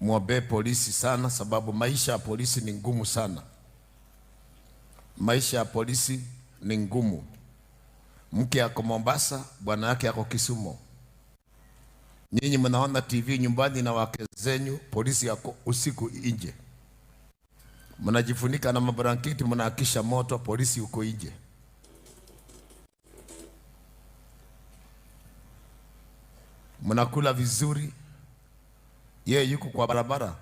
muombe polisi sana, sababu maisha ya polisi ni ngumu sana. Maisha ya polisi ni ngumu. Mke yako Mombasa, bwana yake yako Kisumu. Nyinyi mnaona TV nyumbani na wake zenyu, polisi yako usiku nje. Mnajifunika na mablanketi, mnaakisha moto, polisi uko nje. Mnakula vizuri, yeye yuko kwa barabara,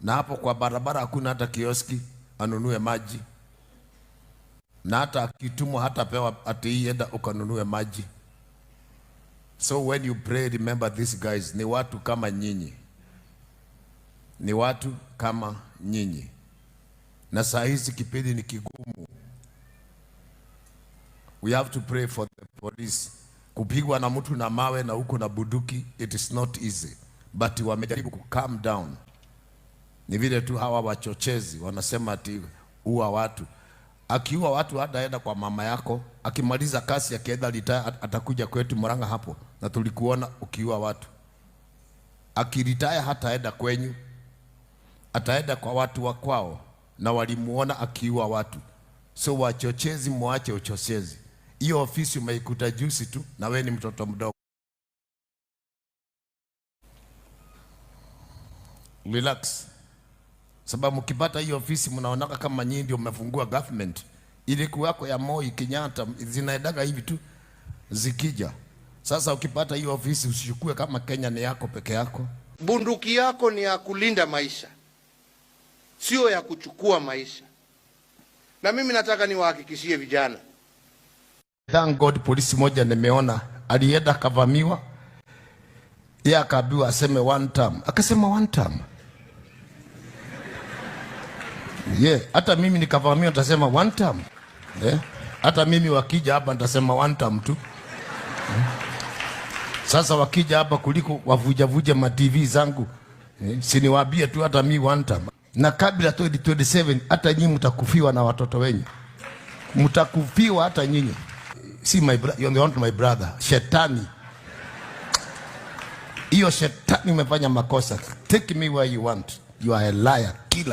na hapo kwa barabara hakuna hata kioski anunue maji, na hata akitumwa hata pewa ati enda ukanunue maji. So when you pray, remember these guys ni watu kama nyinyi, ni watu kama nyinyi, na saa hizi kipindi ni kigumu. We have to pray for the police. Kupigwa na mtu na mawe na huko na buduki, it is not easy, but wamejaribu ku calm down. Ni vile tu hawa wachochezi wanasema ati uwa watu. Akiua watu hataenda kwa mama yako, akimaliza kasi akienda retire atakuja kwetu Murang'a hapo, na tulikuona ukiua watu. Akiretire hataenda kwenyu, ataenda kwa watu wa kwao, na walimuona akiua watu. So wachochezi, muache uchochezi. Hiyo ofisi umeikuta juzi tu, na wewe ni mtoto mdogo. Relax. Sababu mkipata hiyo ofisi mnaonaka kama nyinyi ndio mmefungua government. Ile kuwako ya Moi Kenyatta zinaendaga hivi tu zikija. Sasa ukipata hiyo ofisi usichukue kama Kenya ni yako peke yako. Bunduki yako ni ya kulinda maisha, sio ya kuchukua maisha. Na mimi nataka niwahakikishie vijana. Thank God polisi moja nimeona alienda kavamiwa. Yeye akaambiwa aseme one term. Akasema one term. Hata mimi nikavamiwa nitasema one term. Hata mimi wakija hapa nitasema one term tu. Sasa wakija hapa kuliko wavuja ma TV zangu, siniwaambie tu hata mimi one term. Na kabla 2027 hata nyinyi mtakufiwa na watoto wenyu. Mtakufiwa hata nyinyi. See my brother, you are not my brother. Shetani. Hiyo shetani umefanya makosa. Take me where you want. You are a liar, killer.